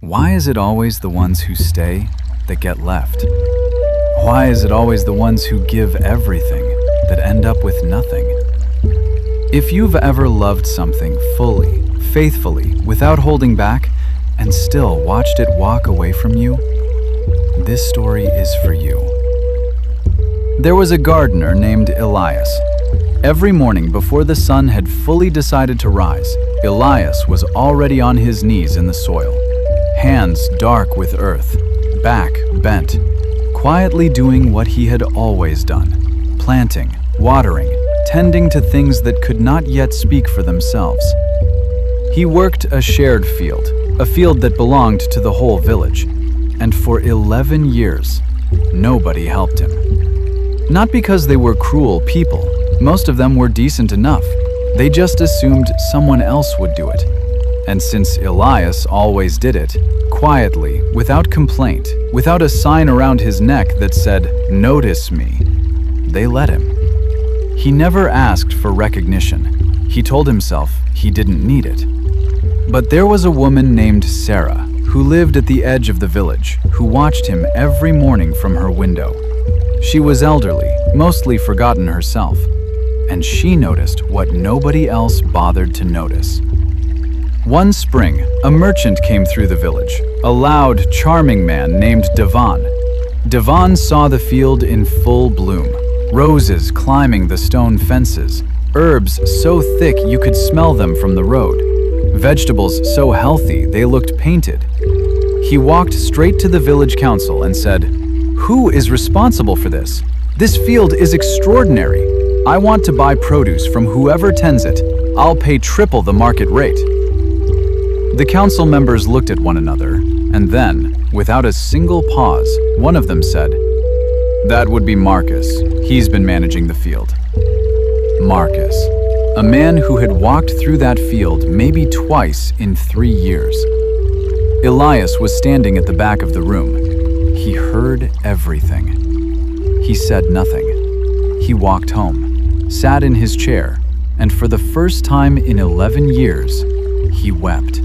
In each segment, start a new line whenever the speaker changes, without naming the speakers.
Why is it always the ones who stay that get left? Why is it always the ones who give everything that end up with nothing? If you've ever loved something fully, faithfully, without holding back, and still watched it walk away from you, this story is for you. There was a gardener named Elias. Every morning before the sun had fully decided to rise, Elias was already on his knees in the soil, hands dark with earth, back bent, quietly doing what he had always done, planting, watering, tending to things that could not yet speak for themselves. He worked a shared field, a field that belonged to the whole village, and for 11 years, nobody helped him. Not because they were cruel people. Most of them were decent enough. They just assumed someone else would do it. And since Elias always did it, quietly, without complaint, without a sign around his neck that said, "Notice me," they let him. He never asked for recognition. He told himself he didn't need it. But there was a woman named Sarah who lived at the edge of the village, who watched him every morning from her window. She was elderly, mostly forgotten herself, and she noticed what nobody else bothered to notice. One spring, a merchant came through the village, a loud, charming man named Devon. Devon saw the field in full bloom, roses climbing the stone fences, herbs so thick you could smell them from the road, vegetables so healthy they looked painted. He walked straight to the village council and said, "Who is responsible for this? This field is extraordinary. I want to buy produce from whoever tends it. I'll pay triple the market rate." The council members looked at one another, and then, without a single pause, one of them said, "That would be Marcus. He's been managing the field." Marcus, a man who had walked through that field maybe twice in 3 years. Elias was standing at the back of the room. He heard everything. He said nothing. He walked home, sat in his chair, and for the first time in 11 years, he wept.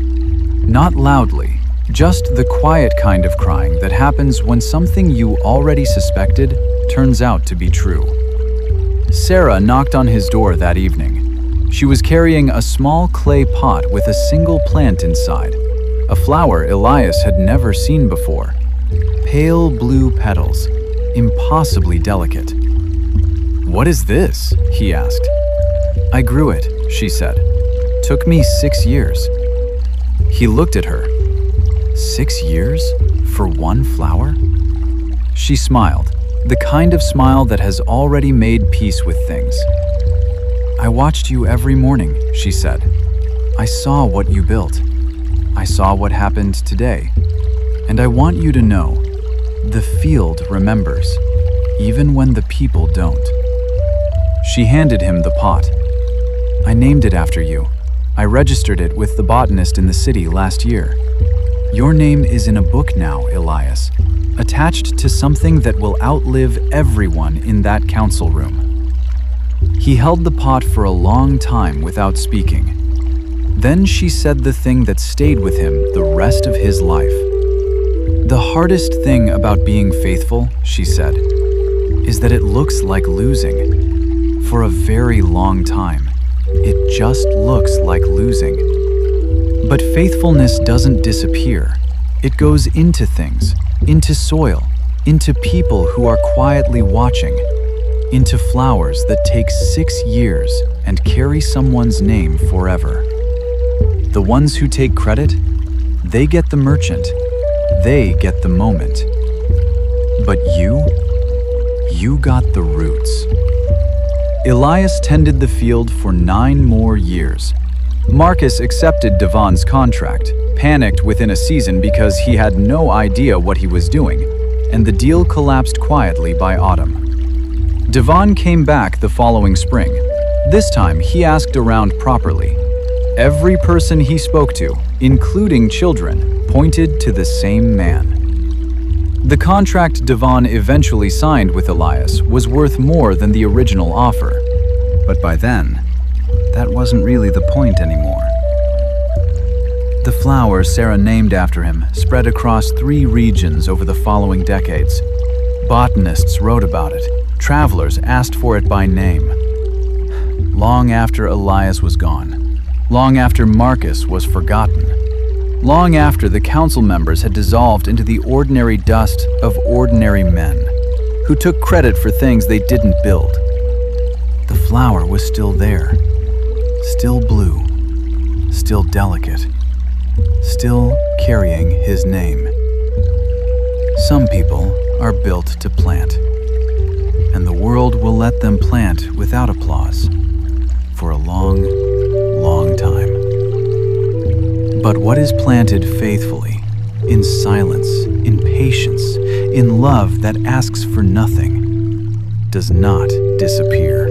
Not loudly, just the quiet kind of crying that happens when something you already suspected turns out to be true. Sarah knocked on his door that evening. She was carrying a small clay pot with a single plant inside, a flower Elias had never seen before. Pale blue petals, impossibly delicate. "What is this?" he asked. "I grew it," she said. "Took me 6 years." He looked at her. 6 years? For one flower? She smiled, the kind of smile that has already made peace with things. "I watched you every morning," she said. "I saw what you built. I saw what happened today. And I want you to know, the field remembers, even when the people don't." She handed him the pot. "I named it after you. I registered it with the botanist in the city last year. Your name is in a book now, Elias, attached to something that will outlive everyone in that council room." He held the pot for a long time without speaking. Then she said the thing that stayed with him the rest of his life. "The hardest thing about being faithful," she said, "is that it looks like losing. For a very long time, it just looks like losing. But faithfulness doesn't disappear. It goes into things, into soil, into people who are quietly watching, into flowers that take 6 years and carry someone's name forever. The ones who take credit, they get the merchant. They get the moment. But you got the roots." Elias tended the field for 9 more years. Marcus accepted Devon's contract, panicked within a season because he had no idea what he was doing, and the deal collapsed quietly by autumn. Devon came back the following spring. This time he asked around properly. Every person he spoke to, including children, pointed to the same man. The contract Devon eventually signed with Elias was worth more than the original offer. But by then, that wasn't really the point anymore. The flower Sarah named after him spread across 3 regions over the following decades. Botanists wrote about it. Travelers asked for it by name. Long after Elias was gone, long after Marcus was forgotten, long after the council members had dissolved into the ordinary dust of ordinary men who took credit for things they didn't build, the flower was still there, still blue, still delicate, still carrying his name. Some people are built to plant, and the world will let them plant without applause for a long, long time. But what is planted faithfully, in silence, in patience, in love that asks for nothing, does not disappear.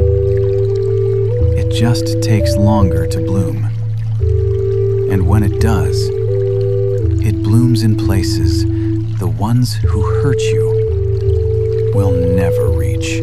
It just takes longer to bloom. And when it does, it blooms in places the ones who hurt you will never reach.